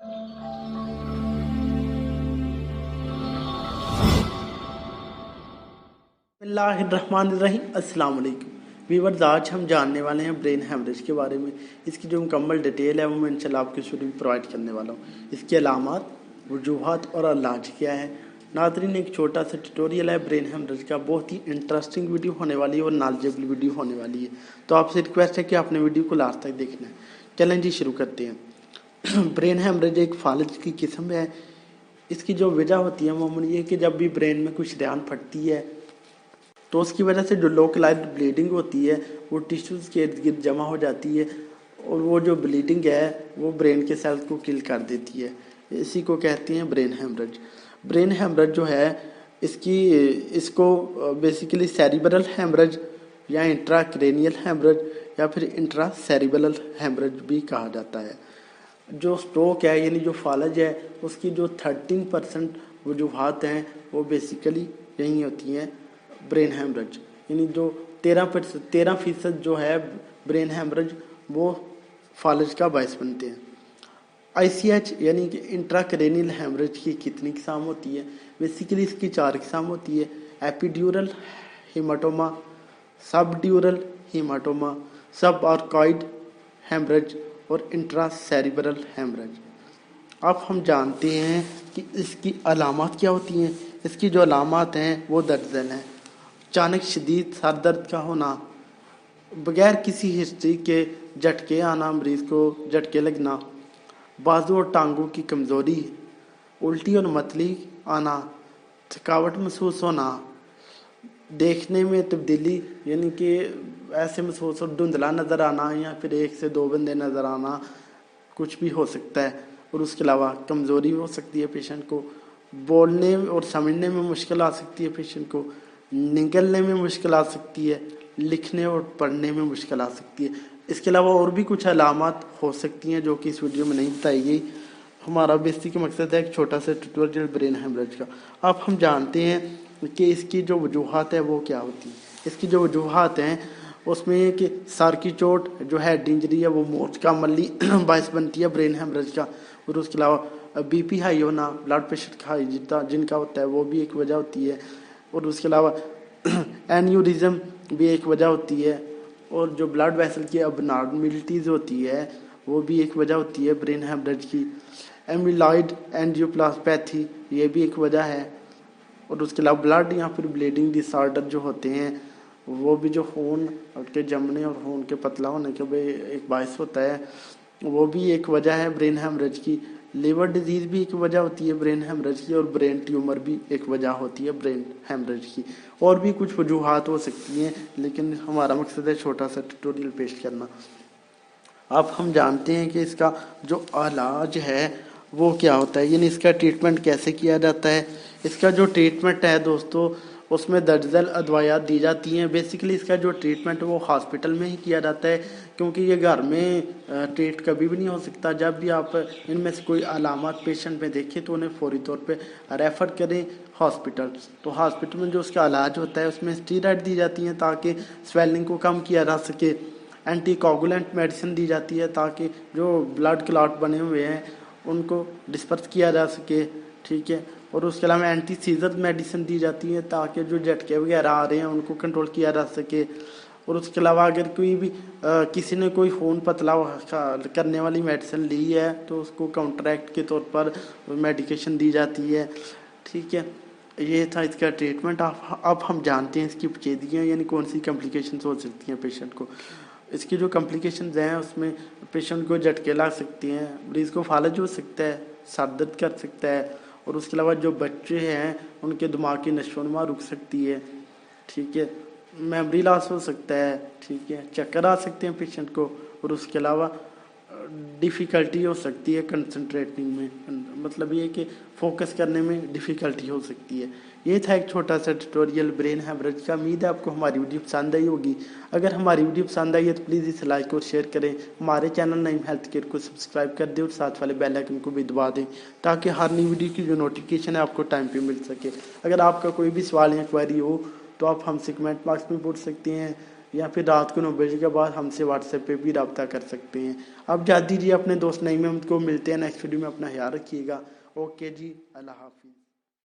बिस्मिल्लाहिर्रहमानिर्रहीम। अस्सलाम वालेकुम व्यूअर्स, आज हम जानने वाले हैं ब्रेन हेमरेज के बारे में। इसकी जो मुकम्मल डिटेल है वो मैं इंशाल्लाह आपको इस वीडियो में प्रोवाइड करने वाला हूँ। इसकी अलामात, वजूहात और इलाज क्या है। नाज़रीन, एक छोटा सा ट्यूटोरियल है ब्रेन हेमरेज का, बहुत ही इंटरेस्टिंग वीडियो होने वाली है और नॉलेजेबल वीडियो होने वाली है। तो आपसे रिक्वेस्ट है कि आपने वीडियो को लास्ट तक देखना है। चलें जी, शुरू करते हैं। ब्रेन हेमरेज एक फालज की किस्म है। इसकी जो वजह होती है मामूली ये कि जब भी ब्रेन में कुछ शरेयान फटती है तो उसकी वजह से जो लोकलाइज्ड ब्लीडिंग होती है वो टिश्यूज़ के इर्द गिर्द जमा हो जाती है और वो जो ब्लीडिंग है वो ब्रेन के सेल्स को किल कर देती है। इसी को कहते हैं ब्रेन हेमरेज। ब्रेन हेमरेज जो है इसको बेसिकली सेरिब्रल हेमरेज या इंट्राक्रेनियल हेमरेज या फिर इंट्रासेरिब्रल हेमरेज भी कहा जाता है। जो स्ट्रोक है यानी जो फालज है उसकी जो 13% वजूहात हैं वो बेसिकली यही होती हैं ब्रेन हेमरेज, यानी जो 13% जो है ब्रेन हेमरेज वो फालज का बायस बनते हैं। ICH यानी कि इंट्राक्रेनियल हेमरेज की कितनी किस्म होती है? बेसिकली इसकी 4 किस्म होती है। एपिड्यूरल हीमाटोमा, सबड्यूरल हीमाटोमा, सब आर्कॉइड हेमरेज और इंट्रासेरिब्रल हेमरेज। अब हम जानते हैं कि इसकी अलामत क्या होती हैं। इसकी जो अलामत हैं वो दर्जन हैं। अचानक शदीद सर दर्द का होना, बगैर किसी हिस्ट्री के झटके आना, मरीज को झटके लगना, बाजू और टांगों की कमज़ोरी, उल्टी और मतली आना, थकावट महसूस होना, देखने में तब्दीली यानी कि ऐसे महसूस हो धुंधला नज़र आना या फिर 1 से 2 बंदे नज़र आना, कुछ भी हो सकता है। और उसके अलावा कमज़ोरी हो सकती है पेशेंट को, बोलने और समझने में मुश्किल आ सकती है पेशेंट को, निगलने में मुश्किल आ सकती है, लिखने और पढ़ने में मुश्किल आ सकती है। इसके अलावा और भी कुछ अलामत हो सकती हैं जो कि इस वीडियो में नहीं बताई गई। हमारा बेसिक मकसद है एक छोटा सा ट्यूटोरियल ब्रेन हेमरेज का। अब हम जानते हैं कि इसकी जो वजूहात है वो क्या होती है। इसकी जो वजूहात हैं उसमें ये कि सर की चोट जो हेड इंजरी है वो मौत का अमली बायस बनती है ब्रेन हेमरेज का। और उसके अलावा BP हाई होना, ब्लड प्रेशर हाई जिनका होता है वो भी एक वजह होती है। और उसके अलावा एन्यूरिज्म भी एक वजह होती है। और जो ब्लड वेसल की अबनॉर्मलिटीज़ होती है वो भी एक वजह होती है ब्रेन हेमरेज की। एमिलॉइड एंजियोप्लास्टोपैथी ये भी एक वजह है। और उसके अलावा ब्लड या फिर ब्लीडिंग डिसऑर्डर जो होते हैं वो भी, जो खून के जमने और खून के पतला होने के एक बायस होता है, वो भी एक वजह है ब्रेन हेमरेज की। लिवर डिजीज़ भी एक वजह होती है ब्रेन हेमरेज की। और ब्रेन ट्यूमर भी एक वजह होती है ब्रेन हेमरेज की। और भी कुछ वजूहात हो सकती हैं लेकिन हमारा मकसद है छोटा सा ट्यूटोरियल पेश करना। अब हम जानते हैं कि इसका जो इलाज है वो क्या होता है, यानी इसका ट्रीटमेंट कैसे किया जाता है। इसका जो ट्रीटमेंट है दोस्तों उसमें दर्जन अदवायात दी जाती हैं। बेसिकली इसका जो ट्रीटमेंट वो हॉस्पिटल में ही किया जाता है क्योंकि ये घर में ट्रीट कभी भी नहीं हो सकता। जब भी आप इनमें से कोई अलामत पेशेंट में देखें तो उन्हें फौरी तौर पे रेफ़र करें हॉस्पिटल। तो हॉस्पिटल में जो उसका इलाज होता है उसमें स्टीरॉयड दी जाती हैं ताकि स्वेलिंग को कम किया जा सके। एंटीकोगुलेंट मेडिसिन दी जाती है ताकि जो ब्लड क्लॉट बने हुए हैं उनको डिस्पर्स किया जा सके, ठीक है। और उसके अलावा एंटी सीजर मेडिसिन दी जाती है ताकि जो झटके वगैरह आ रहे हैं उनको कंट्रोल किया जा सके। और उसके अलावा अगर कोई भी किसी ने कोई खून पतला करने वाली मेडिसिन ली है तो उसको काउंटरैक्ट के तौर पर मेडिकेशन दी जाती है, ठीक है। ये था इसका ट्रीटमेंट। अब हम जानते हैं इसकी पेचीदगियाँ यानी कौन सी कॉम्प्लिकेशंस हो सकती हैं पेशेंट को। इसकी जो कॉम्प्लिकेशंस हैं उसमें पेशेंट को झटके लग सकती हैं, मरीज़ को फालज हो सकता है, सर दर्द कर सकता है। और उसके अलावा जो बच्चे हैं उनके दिमाग की नशोनुमा रुक सकती है, ठीक है। मेमोरी लॉस हो सकता है, ठीक है। चक्कर आ सकते हैं पेशेंट को। और उसके अलावा डिफ़िकल्टी हो सकती है कंसंट्रेटिंग में, मतलब ये कि फोकस करने में डिफ़िकल्टी हो सकती है। ये था एक छोटा सा ट्यूटोरियल ब्रेन हेमरेज का। उम्मीद है आपको हमारी वीडियो पसंद आई होगी। अगर हमारी वीडियो पसंद आई है तो प्लीज़ इसे लाइक और शेयर करें। हमारे चैनल नईम हेल्थ केयर को सब्सक्राइब कर दें और साथ वाले बेल आइकन को भी दबा दें ताकि हर नई वीडियो की जो नोटिफिकेशन है आपको टाइम पे मिल सके। अगर आपका कोई भी सवाल या क्वेरी हो तो आप हमसे कमेंट बॉक्स में पूछ सकते हैं یا پھر رات کو 9 بجے کے بعد ہم سے واٹس ایپ پہ بھی رابطہ کر سکتے ہیں۔ اب جا دیجیے اپنے دوست نعیم احمد کو، ملتے ہیں نیکسٹ ویڈیو میں، اپنا خیال رکھیے گا۔ اوکے جی، اللہ حافظ۔